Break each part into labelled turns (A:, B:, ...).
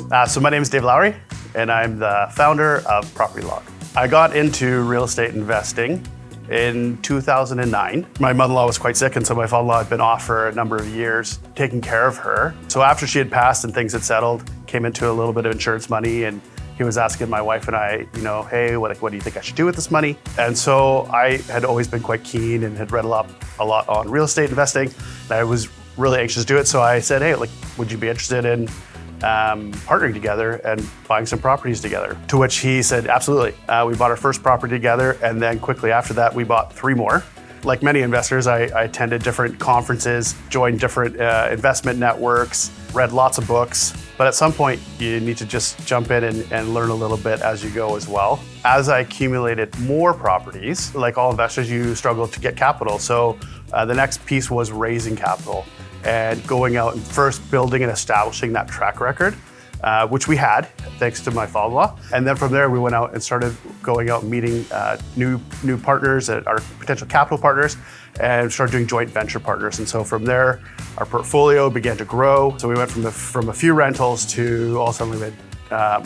A: So my name is Dave Lowry, and I'm the founder of Property Log. I got into real estate investing in 2009. My mother-in-law was quite sick, and so my father-in-law had been off for a number of years taking care of her. So after she had passed and things had settled, came into a little bit of insurance money, and he was asking my wife and I, hey, what do you think I should do with this money? And so I had always been quite keen and had read a lot on real estate investing. And I was really anxious to do it, so I said, hey, would you be interested in partnering together and buying some properties together? To which he said, absolutely. We bought our first property together, and then quickly after that, we bought 3 more. Like many investors, I attended different conferences, joined different investment networks, read lots of books. But at some point, you need to just jump in and learn a little bit as you go as well. As I accumulated more properties, like all investors, you struggle to get capital. So the next piece was raising capital and going out and first building and establishing that track record, which we had, thanks to my father-in-law. And then from there, we went out and started going out and meeting new partners, our potential capital partners, and started doing joint venture partners. And so from there, our portfolio began to grow. So we went from a few rentals to all of a sudden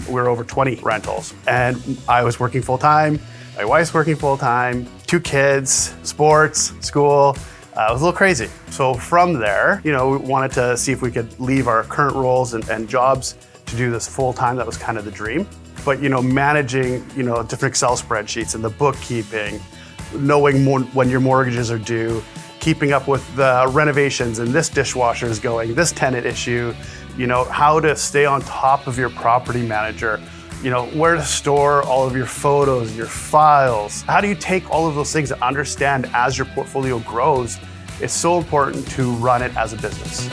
A: we were over 20 rentals. And I was working full-time, my wife's working full-time, 2 kids, sports, school. It was a little crazy. So from there, we wanted to see if we could leave our current roles and jobs to do this full-time. That was kind of the dream. But managing, different Excel spreadsheets and the bookkeeping, knowing when your mortgages are due, keeping up with the renovations and this dishwasher is going, this tenant issue, how to stay on top of your property manager, where to store all of your photos, your files. How do you take all of those things and understand as your portfolio grows? It's so important to run it as a business.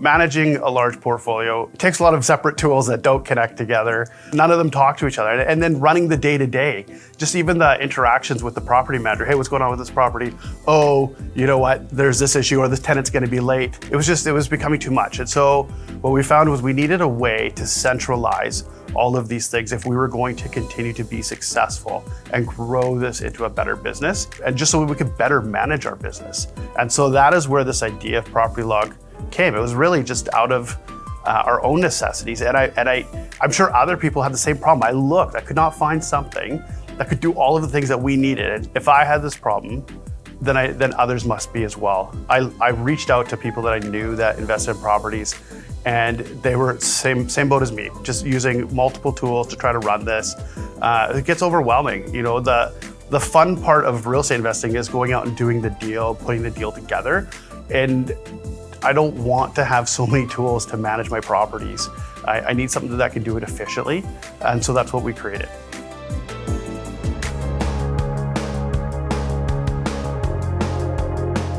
A: Managing a large portfolio takes a lot of separate tools that don't connect together. None of them talk to each other. And then running the day-to-day, just even the interactions with the property manager. Hey, what's going on with this property? Oh, you know what? There's this issue, or this tenant's gonna be late. It was becoming too much. And so what we found was we needed a way to centralize all of these things if we were going to continue to be successful and grow this into a better business, and just so we could better manage our business. And so that is where this idea of Property Log came. It was really just out of our own necessities, and I'm sure other people had the same problem. I looked, I could not find something that could do all of the things that we needed. And if I had this problem, then others must be as well. I reached out to people that I knew that invested in properties, and they were same boat as me, just using multiple tools to try to run this. It gets overwhelming. The fun part of real estate investing is going out and doing the deal, putting the deal together, and I don't want to have so many tools to manage my properties. I need something that can do it efficiently, and so that's what we created.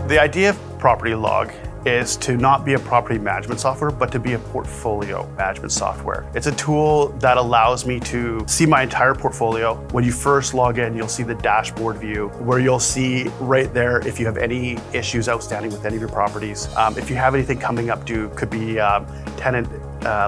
A: The idea of Property Log is to not be a property management software, but to be a portfolio management software. It's a tool that allows me to see my entire portfolio. When you first log in, you'll see the dashboard view, where you'll see right there if you have any issues outstanding with any of your properties. If you have anything coming up due, could be tenant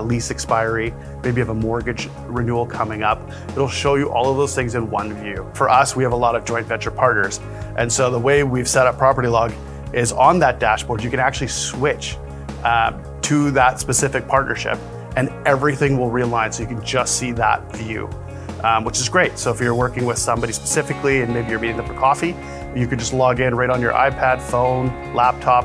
A: lease expiry, maybe you have a mortgage renewal coming up. It'll show you all of those things in one view. For us, we have a lot of joint venture partners. And so the way we've set up Property Log is on that dashboard, you can actually switch to that specific partnership, and everything will realign so you can just see that view, which is great. So if you're working with somebody specifically and maybe you're meeting them for coffee, you could just log in right on your iPad, phone, laptop,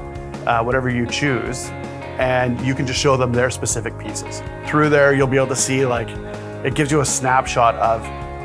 A: whatever you choose, and you can just show them their specific pieces. Through there, you'll be able to see, it gives you a snapshot of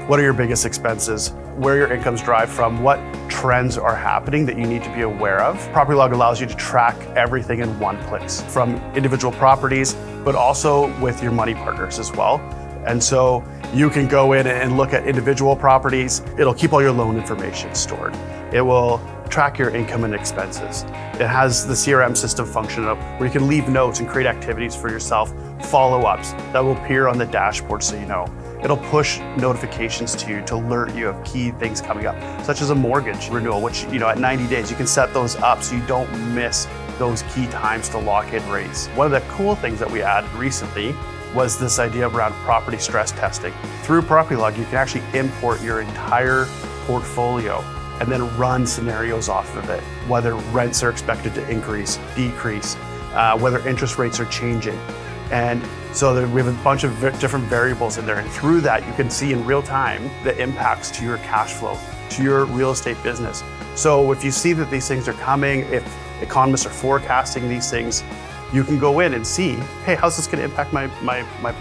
A: what are your biggest expenses, where your incomes drive from, what trends are happening that you need to be aware of. Property Log allows you to track everything in one place, from individual properties, but also with your money partners as well. And so you can go in and look at individual properties. It'll keep all your loan information stored. It will track your income and expenses. It has the CRM system function where you can leave notes and create activities for yourself, follow-ups that will appear on the dashboard so you know. It'll push notifications to you to alert you of key things coming up, such as a mortgage renewal, which, at 90 days, you can set those up so you don't miss those key times to lock in rates. One of the cool things that we added recently was this idea around property stress testing. Through Property Log, you can actually import your entire portfolio and then run scenarios off of it, whether rents are expected to increase, decrease, whether interest rates are changing. And so we have a bunch of different variables in there. And through that, you can see in real time the impacts to your cash flow, to your real estate business. So if you see that these things are coming, if economists are forecasting these things, you can go in and see, hey, how's this gonna impact my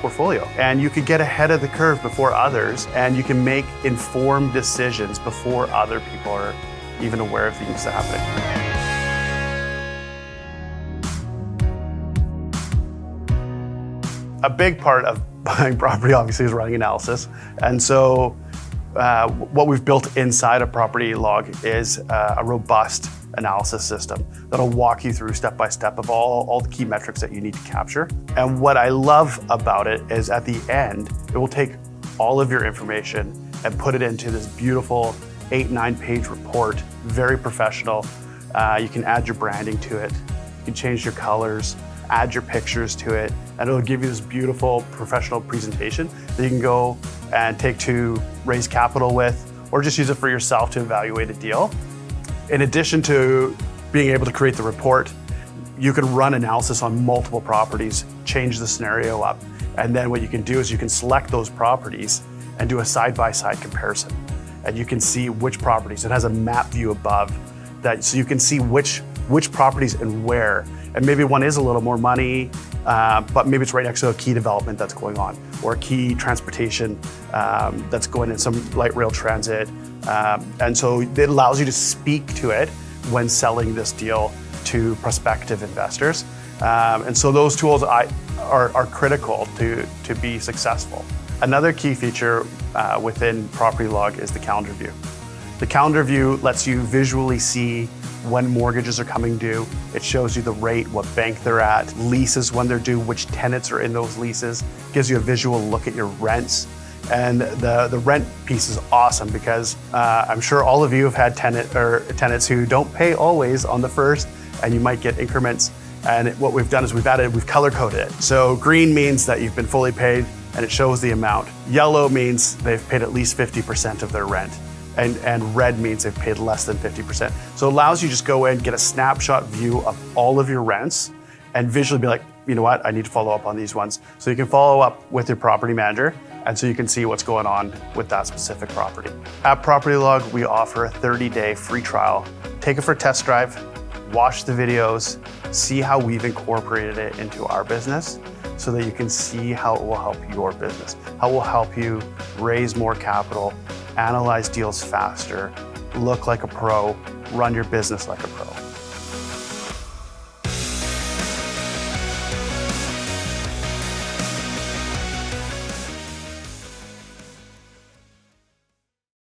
A: portfolio? And you can get ahead of the curve before others, and you can make informed decisions before other people are even aware of things happening. A big part of buying property obviously is running analysis. And so what we've built inside of Property Log is a robust analysis system that'll walk you through step by step of all the key metrics that you need to capture. And what I love about it is at the end, it will take all of your information and put it into this beautiful 8-9 page report, very professional. You can add your branding to it. You can change your colors, add your pictures to it, and it'll give you this beautiful professional presentation that you can go and take to raise capital with, or just use it for yourself to evaluate a deal. In addition to being able to create the report, you can run analysis on multiple properties, change the scenario up, and then what you can do is you can select those properties and do a side-by-side comparison. And you can see which properties. It has a map view above that, so you can see which properties and where. And maybe one is a little more money, but maybe it's right next to a key development that's going on, or a key transportation that's going in some light rail transit. And so it allows you to speak to it when selling this deal to prospective investors. And so those tools are critical to be successful. Another key feature within Property Log is the calendar view. The calendar view lets you visually see when mortgages are coming due. It shows you the rate, what bank they're at, leases when they're due, which tenants are in those leases. Gives you a visual look at your rents. And the rent piece is awesome because I'm sure all of you have had tenants who don't pay always on the first, and you might get increments. And what we've done is we've color coded it. So green means that you've been fully paid and it shows the amount. Yellow means they've paid at least 50% of their rent. And red means they've paid less than 50%. So it allows you to just go in, get a snapshot view of all of your rents and visually be like, you know what, I need to follow up on these ones. So you can follow up with your property manager, and so you can see what's going on with that specific property. At Property Log, we offer a 30-day free trial. Take it for a test drive, watch the videos, see how we've incorporated it into our business so that you can see how it will help your business, how it will help you raise more capital, analyze deals faster, look like a pro, run your business like a pro.